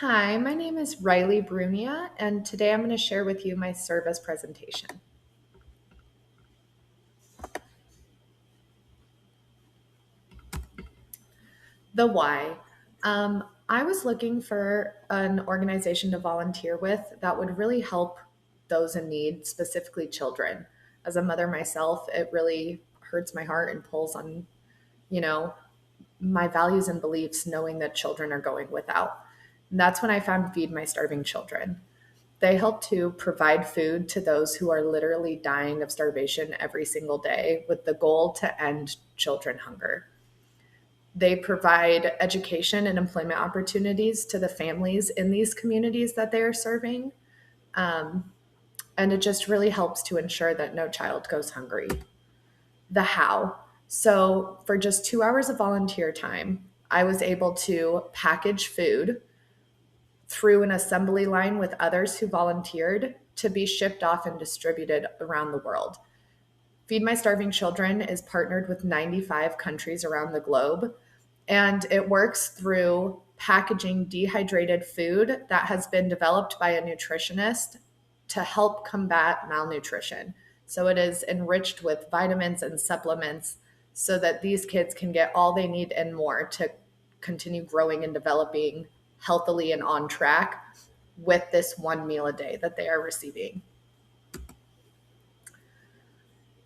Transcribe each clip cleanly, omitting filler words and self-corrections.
Hi, my name is Riley Brunia, and today I'm going to share with you my service presentation. The why. I was looking for an organization to volunteer with that would really help those in need, specifically children. As a mother myself, it really hurts my heart and pulls on, you know, my values and beliefs knowing that children are going without. And that's when I found Feed My Starving Children. They help to provide food to those who are literally dying of starvation every single day with the goal to end children hunger. They provide education and employment opportunities to the families in these communities that they are serving. Um, and it just really helps to ensure that no child goes hungry. The how. So, for just 2 hours of volunteer time, I was able to package food through an assembly line with others who volunteered to be shipped off and distributed around the world. Feed My Starving Children is partnered with 95 countries around the globe, and it works through packaging dehydrated food that has been developed by a nutritionist to help combat malnutrition. So it is enriched with vitamins and supplements so that these kids can get all they need and more to continue growing and developing healthily and on track with this one meal a day that they are receiving.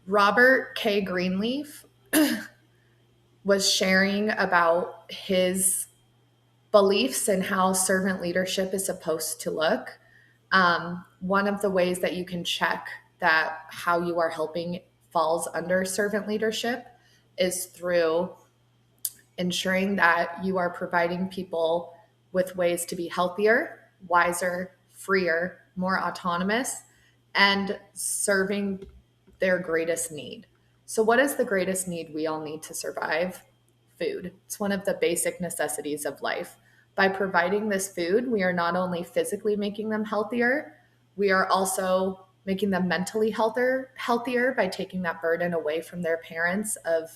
Robert K. Greenleaf was sharing about his beliefs and how servant leadership is supposed to look. One of the ways that you can check that how you are helping falls under servant leadership is through ensuring that you are providing people with ways to be healthier, wiser, freer, more autonomous, and serving their greatest need. So, what is the greatest need we all need to survive? Food. It's one of the basic necessities of life. By providing this food, we are not only physically making them healthier, we are also making them mentally healthier by taking that burden away from their parents of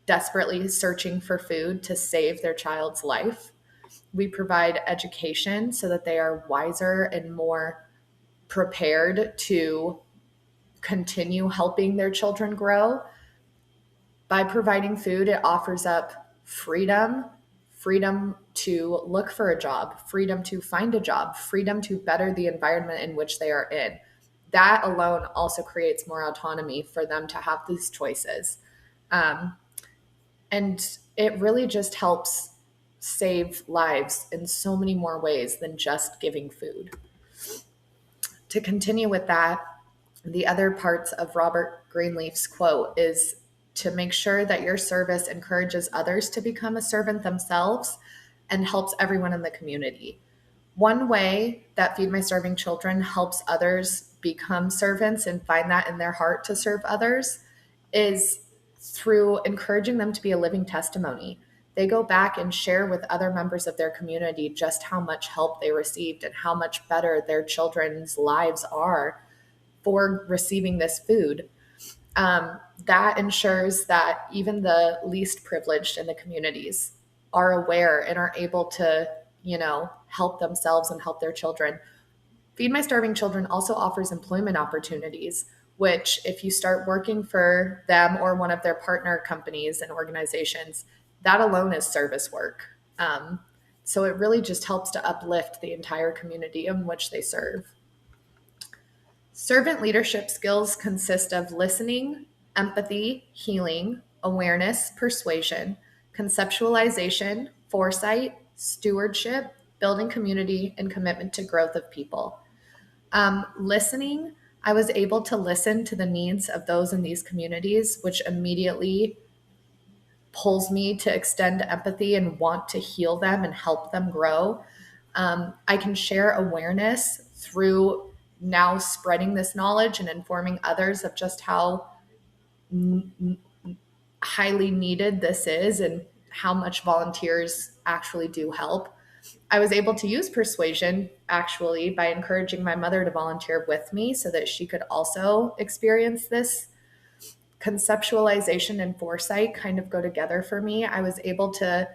desperately searching for food to save their child's life. We provide education so that they are wiser and more prepared to continue helping their children grow. By providing food, it offers up freedom to look for a job, freedom to find a job, freedom to better the environment in which they are in. That alone also creates more autonomy for them to have these choices. Um, and it really just helps save lives in so many more ways than just giving food. To continue with that, the other parts of Robert Greenleaf's quote is to make sure that your service encourages others to become a servant themselves and helps everyone in the community. One way that Feed My Starving Children helps others become servants and find that in their heart to serve others is through encouraging them to be a living testimony. They go back and share with other members of their community just how much help they received and how much better their children's lives are for receiving this food. That ensures that even the least privileged in the communities are aware and are able to, help themselves and help their children. Feed My Starving Children also offers employment opportunities, which, if you start working for them or one of their partner companies and organizations, that alone is service work. So it really just helps to uplift the entire community in which they serve. Servant leadership skills consist of listening, empathy, healing, awareness, persuasion, conceptualization, foresight, stewardship, building community, and commitment to growth of people. Listening, I was able to listen to the needs of those in these communities, which immediately pulls me to extend empathy and want to heal them and help them grow. I can share awareness through now spreading this knowledge and informing others of just how highly needed this is and how much volunteers actually do help. I was able to use persuasion actually by encouraging my mother to volunteer with me so that she could also experience this. Conceptualization and foresight kind of go together for me. I was able to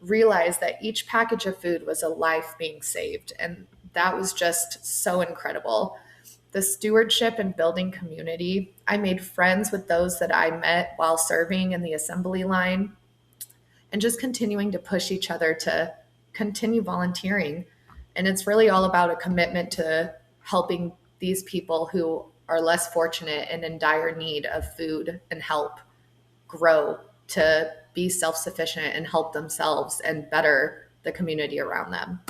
realized that each package of food was a life being saved. And that was just so incredible. The stewardship and building community. I made friends with those that I met while serving in the assembly line, and just continuing to push each other to continue volunteering. And it's really all about a commitment to helping these people who are less fortunate and in dire need of food and help grow to be self sufficient and help themselves and better the community around them.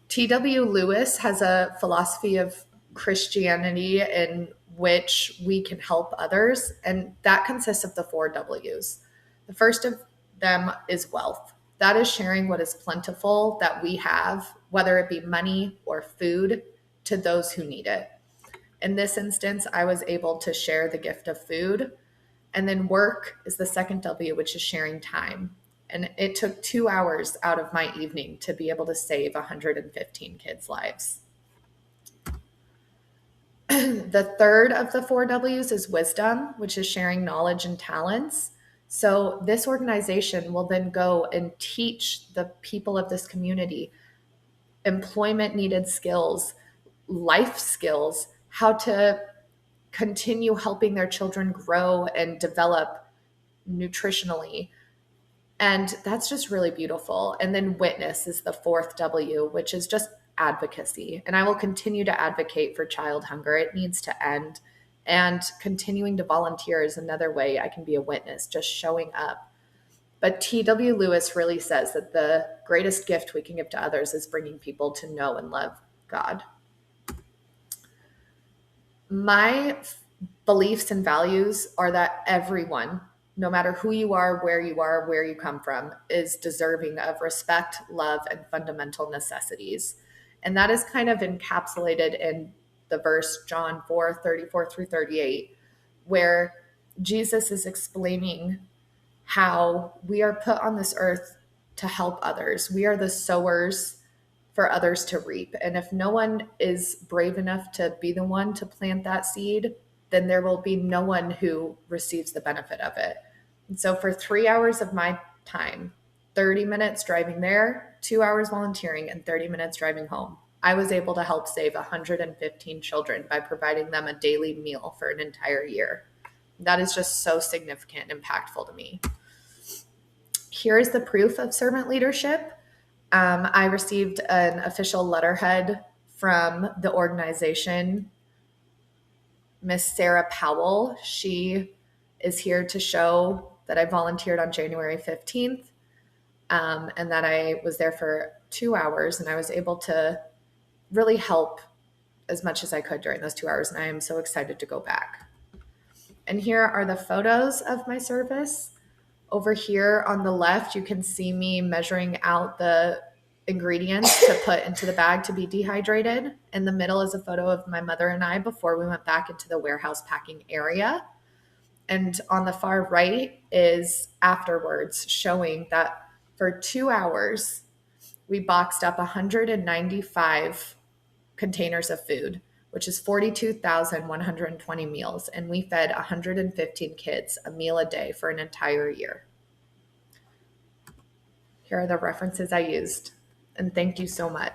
T.W. Lewis has a philosophy of Christianity in which we can help others, and that consists of the 4 W's. The first of them is wealth. That is sharing what is plentiful that we have, whether it be money or food, to those who need it. In this instance, I was able to share the gift of food. And then work is the second W, which is sharing time. And it took 2 hours out of my evening to be able to save 115 kids' lives. The third of the 4 W's is wisdom, which is sharing knowledge and talents. So this organization will then go and teach the people of this community employment needed skills, life skills, how to continue helping their children grow and develop nutritionally. And that's just really beautiful. And then witness is the fourth W, which is just advocacy. And I will continue to advocate for child hunger. It needs to end. And continuing to volunteer is another way I can be a witness, just showing up. But T.W. Lewis really says that the greatest gift we can give to others is bringing people to know and love God. My beliefs and values are that everyone, no matter who you are, where you come from, is deserving of respect, love, and fundamental necessities. And that is kind of encapsulated in the verse John 4:34-38, where Jesus is explaining how we are put on this earth to help others. We are the sowers for others to reap. And if no one is brave enough to be the one to plant that seed, then there will be no one who receives the benefit of it. And so for 3 hours of my time, 30 minutes driving there, 2 hours volunteering, and 30 minutes driving home, I was able to help save 115 children by providing them a daily meal for an entire year. That is just so significant and impactful to me. Here is the proof of servant leadership. I received an official letterhead from the organization, Miss Sarah Powell. She is here to show that I volunteered on January 15th, and that I was there for 2 hours, and I was able to really help as much as I could during those 2 hours, and I am so excited to go back. And here are the photos of my service. Over here on the left, you can see me measuring out the ingredients to put into the bag to be dehydrated. In the middle is a photo of my mother and I before we went back into the warehouse packing area. And on the far right is afterwards, showing that for 2 hours, we boxed up 195 containers of food, which is 42,120 meals. And we fed 115 kids a meal a day for an entire year. Here are the references I used. And thank you so much.